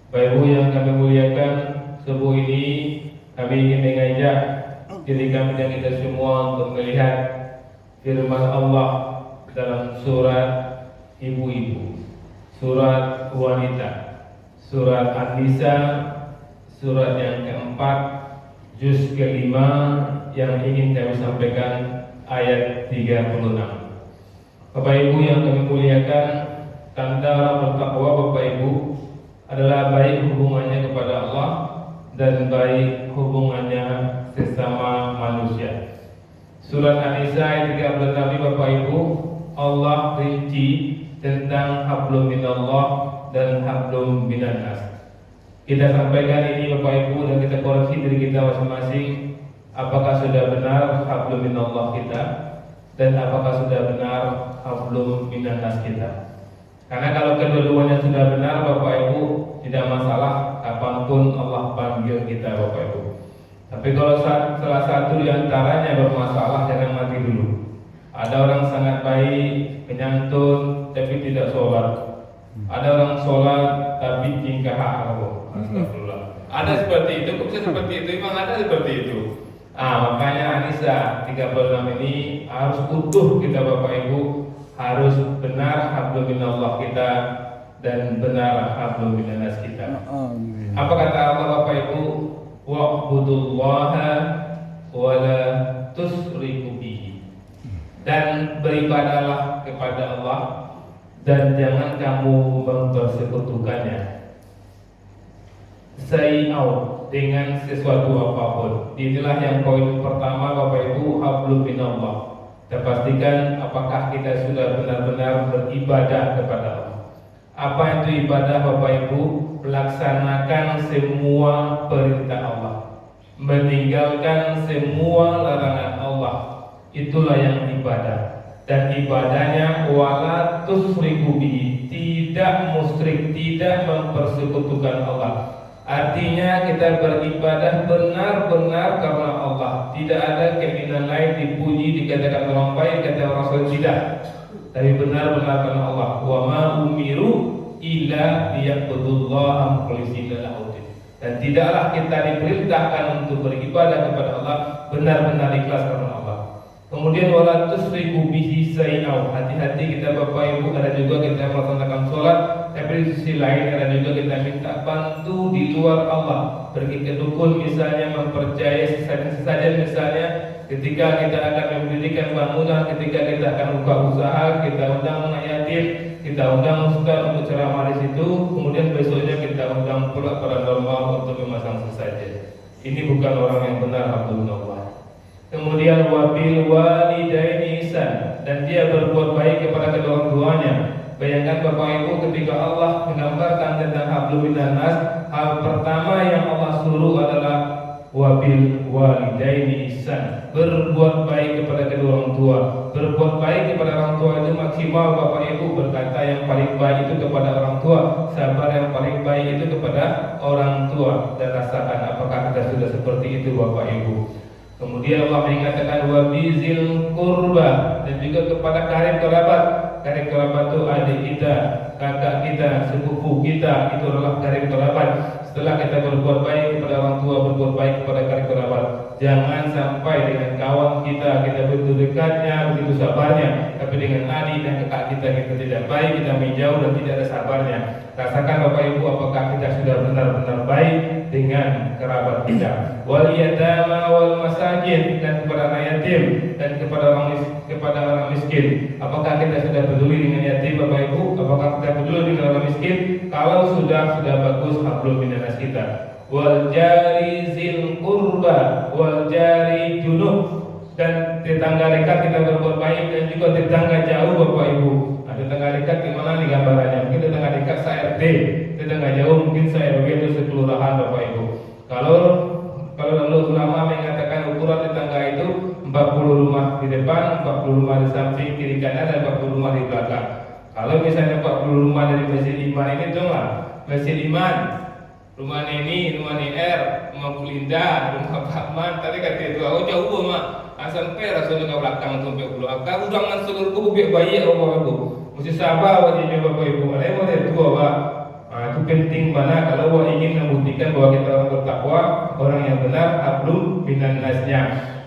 Bapak Ibu yang kami muliakan, subuh ini kami ingin mengajak diri kami dan kita semua untuk melihat firman Allah dalam surat ibu-ibu, surat wanita, surat An-Nisa, surat yang keempat, juz kelima, yang ingin kami sampaikan ayat 36. Bapak Ibu yang kami muliakan, tanda orang bertakwa Bapak Ibu adalah baik hubungannya kepada Allah dan baik hubungannya sesama manusia. Surat An-Nisa ayat 36 Bapak Ibu, Allah rinci tentang hablum minallah dan hablum minannas. Kita sampaikan ini Bapak Ibu dan kita koreksi diri kita masing-masing, apakah sudah benar hablum minallah kita dan apakah sudah benar hablum minannas kita. Karena kalau kedua-duanya sudah benar Bapak Ibu, tidak masalah kapanpun Allah panggil kita Bapak Ibu. Tapi kalau salah satu di antaranya bermasalah, jangan mati dulu. Ada orang sangat baik, penyantun, tapi tidak sholat. Ada orang sholat, tapi tingkah haram. Astagfirullah. Ada seperti itu, kok bisa seperti itu? Memang ada seperti itu. Makanya An-Nisa 36 ini harus utuh kita Bapak Ibu, harus benar hablum minallah kita dan benar hablum minannas kita. Apa kata Allah Bapak Ibu? Wa'budullaha wa la tusriku bihi. Dan beribadahlah kepada Allah dan jangan kamu mempersekutukannya. Say out dengan sesuatu apapun. Inilah yang poin pertama Bapak Ibu, hablum minallah. Kita pastikan apakah kita sudah benar-benar beribadah kepada Allah. Apa itu ibadah Bapak Ibu? Melaksanakan semua perintah Allah, meninggalkan semua larangan Allah. Itulah yang ibadah. Dan ibadahnya wala tusyriku bihi, tidak musyrik, tidak mempersekutukan Allah. Artinya kita beribadah benar-benar karena Allah. Tidak ada keinginan lain dipuji, dikatakan orang baik, kata orang soleh, tidak. Tapi benar-benar karena Allah. Wa ma umiru illa liya'budullaha mukhlishina lahu-d-din. Dan tidaklah kita diperintahkan untuk beribadah kepada Allah benar-benar ikhlas karena Allah. Kemudian wala tusyriku bihi syai'an. Hati-hati kita Bapak Ibu, ada juga kita melaksanakan sholat, tapi di sisi lain ada juga kita minta bantu di luar Allah. Pergi ke dukun misalnya, mempercayai sesajen misalnya, ketika kita akan mendirikan bangunan, ketika kita akan buka usaha, kita undang anak yatim, kita undang ustaz untuk ceramah di situ, kemudian besoknya kita undang pula paranormal untuk memasang sesajen. Ini bukan orang yang benar, Abdullah. Kemudian wabil walidaini ihsan, dan dia berbuat baik kepada kedua orang tuanya. Bayangkan Bapak Ibu, ketika Allah menggambarkan tentang hablum minannas, hal pertama yang Allah suruh adalah wabil walidaini ihsan, berbuat baik kepada kedua orang tua. Berbuat baik kepada orang tua itu maksimal Bapak Ibu, berkata yang paling baik itu kepada orang tua, sabar yang paling baik itu kepada orang tua, dan rasakan apakah kita sudah seperti itu Bapak Ibu. Kemudian Allah mengatakan wabizil kurba, dan juga kepada karib kerabat. Karib kerabat itu adik kita, kakak kita, sepupu kita, itu adalah karib kerabat. Setelah kita berbuat baik kepada orang tua, berbuat baik kepada karib kerabat, jangan sampai dengan kawan kita begitu dekatnya, begitu sabarnya, tapi dengan adik dan kakak kita tidak baik, kita menjauh dan tidak ada sabarnya. Rasakan Bapak Ibu, apakah kita sudah benar-benar baik dengan kerabat kita. Wal yatama wal masakin, dan kepada anak yatim dan kepada orang miskin. Apakah kita sudah peduli dengan yatim Bapak Ibu? Apakah kita peduli dengan orang miskin? Kalau sudah bagus hablum minannas kita. Wal jari zil qurba wal jari junub, dan tetangga dekat kita berbuat baik, dan juga tetangga jauh Bapak Ibu. Tetangga dekat gimana nih gambarannya? Mungkin tetangga dekat saya RT, tetangga jauh mungkin saya RW itu sekelurahan Bapak Ibu. Kalau lalu ulama mengatakan ukuran tetangga itu 40 rumah di depan, 40 rumah di samping kiri kanan, dan 40 rumah di belakang. Kalau misalnya 40 rumah dari Masjid Iman ini, donglah Masjid Iman, rumah Neni, rumah NR, rumah Pulinda, rumah Pak Man, tadi kata itu, oh jauh mah, sampai rasulnya ke belakang sampai pulau. Aku jangan seluruh biar bayi Bapak Ibu. Mesti sabar wajibnya Bapak Ibu. Ada yang mau tua Pak. Itu penting mana kalau ingin membuktikan bahwa kita orang bertakwa, orang yang benar, hablum minan nasnya.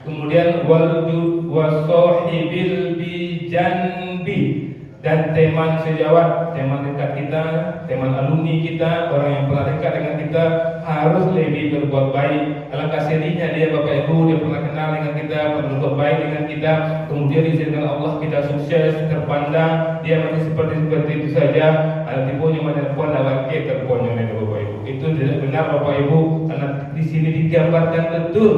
Kemudian wal wasohibil bijanbi, dan teman sejawat, teman dekat kita, teman alumni kita, orang yang pernah dekat dengan kita harus lebih berbuat baik. Alangkah sedihnya dia Bapak Ibu, dia pernah kenal dengan kita, berbuat baik dengan kita, kemudian diizinkan Allah kita sukses, terpandang, dia masih seperti itu saja. Nanti punya menelepon awak kita terponyo nih Bapak Ibu. Itu tidak benar Bapak Ibu, karena di sini digambarkan betul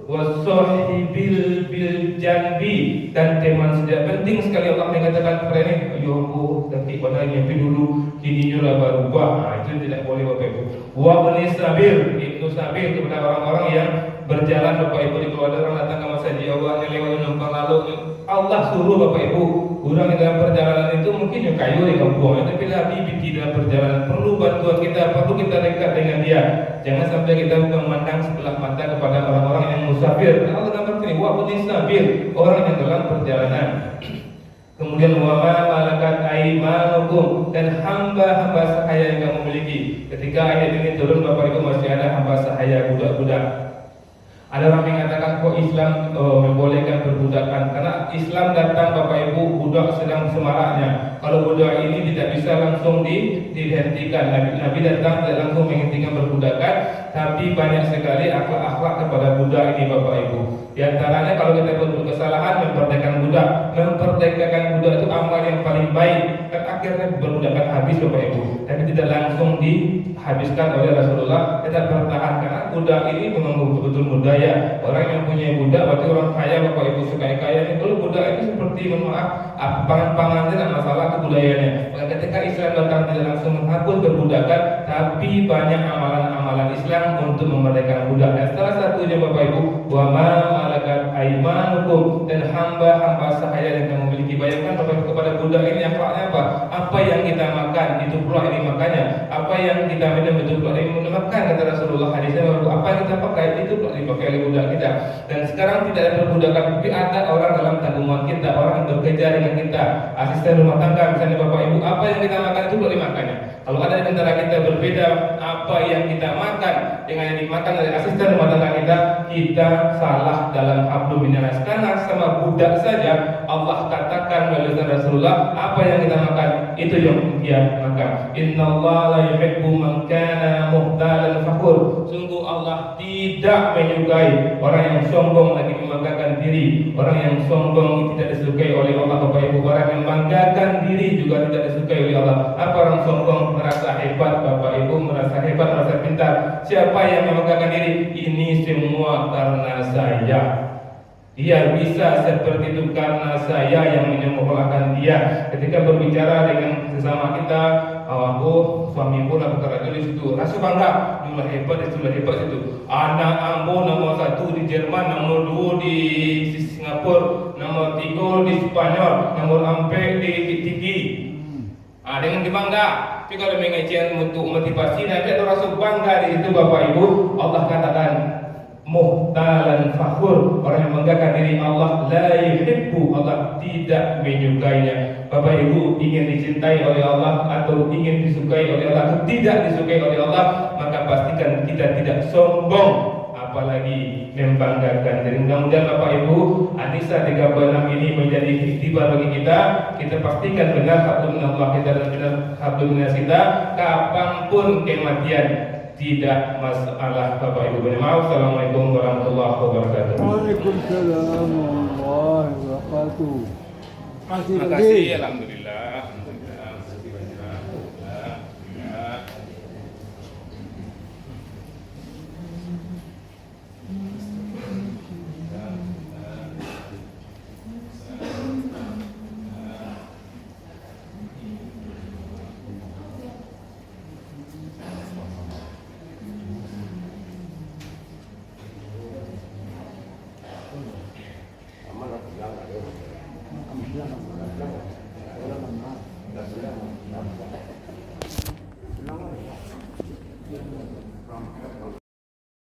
wasohibil bil janbi, dan teman sejak. Penting sekali Allah mengatakan kepada ini, ayo aku nanti pada nyampe dulu, kini nyulah berubah. Itu tidak boleh Bapak Ibu. Wa bani sabil, ibnu sabil kepada orang-orang yang berjalan Bapak Ibu. Kalau ada orang datang ke masjid Allah yang lewat numpang lalu, Allah suruh Bapak Ibu, orang yang dalam perjalanan itu mungkin yang kayu di kampung, tapi Habib dalam perjalanan perlu bantuan kita, perlu kita dekat dengan dia. Jangan sampai kita memandang sebelah mata kepada orang-orang yang musafir. Karena Allah gambarkan wa bani sabil, orang yang dalam perjalanan. Kemudian wa ma malakat aymanukum, dan hamba-hamba sahaya yang kamu miliki. Ketika ayat ini turun Bapak Ibu, masih ada hamba sahaya, budak-budak. Ada orang mengatakan kok Islam membolehkan perbudakan, karena Islam datang Bapak Ibu budak sedang semaraknya. Kalau budak ini tidak bisa langsung dihentikan. Nabi datang tidak langsung menghentikan perbudakan, tapi banyak sekali akhlak-akhlak kepada budak ini Bapak Ibu. Di antaranya kalau kita berbuat kesalahan, memerdekakan budak. Memerdekakan budak itu amal yang paling baik, dan akhirnya perbudakan habis Bapak Ibu. Tapi tidak langsung dihabiskan oleh Rasulullah, kita bertahan, karena budak ini memang betul-betul muda ya. Orang yang punya budak berarti orang kaya Bapak Ibu, sekaya-kaya ini. Kalau budak itu seperti pangan-pangan tidak masalah kebudayaannya. Maka ketika Islam datang tidak langsung menghapus perbudakan, tapi banyak amalan-amalan Islam untuk memerdekakan budak. Dan salah satunya Bapak Ibu, wa ma malakat aymanukum, dan hamba-hamba sahaya yang kamu miliki. Bayangkan Bapak Ibu, kepada budak ini akhlaknya apa? Apa yang kita makan itu pula ini makannya. Apa yang kita minum itu pula ini makan, kata Rasulullah. Hadisnya apa yang kita pakai itu pula dipakai oleh budak kita. Dan sekarang tidak ada perbudakan, tapi ada orang dalam tanggungan kita, orang yang bekerja dengan kita, asisten rumah tangga misalnya Bapak Ibu. Apa yang kita makan itu pula dimakannya. Kalau ada di antara kita berbeda apa yang kita makan dengan yang dimakan oleh asisten rumah tangga kita salah dalam hablum minanas. Karena sama budak saja Allah katakan melalui Rasulullah, apa yang kita makan itu yang dia makan. Innallaha la yuhibbu man kana muhtalan fakhur. Sungguh Allah tidak menyukai orang yang sombong lagi membanggakan diri. Orang yang sombong tidak disukai oleh Allah Bapak Ibu. Orang yang membanggakan diri juga tidak disukai oleh Allah. Apa orang sombong? Merasa hebat Bapak Ibu, merasa hebat, merasa pintar. Siapa yang membanggakan diri? Ini semua karena saya. Dia bisa seperti itu karena saya yang menyembuhkan dia. Ketika berbicara dengan sesama kita, suami pun berkata di situ, rasa bangga, jumlah hebat itu. Anak ambo nomor 1 di Jerman, nomor 2 di Singapura, nomor 3 di Spanyol, nomor 4 di Tiki. Dengan dibangga. Tapi kalau mengajian untuk motivasi, nanti ada rasa bangga di situ Bapak Ibu. Allah katakan muhtalan fakhur, orang yang membanggakan diri. Allah la yuhibbu, Allah tidak menyukainya. Bapak Ibu ingin dicintai oleh Allah atau ingin disukai oleh Allah atau tidak disukai oleh Allah, maka pastikan kita tidak sombong, apalagi membanggakan diri. Mudah-mudahan Bapak Ibu Anisa 36 ini menjadi iktibar bagi kita. Kita pastikan benar hablum minallah kita dan benar hablum minas kita, kapanpun kematian tidak masalah Bapak Ibu. Assalamualaikum warahmatullahi wabarakatuh. Waalaikumsalam warahmatullahi wabarakatuh. Terima kasih, alhamdulillah.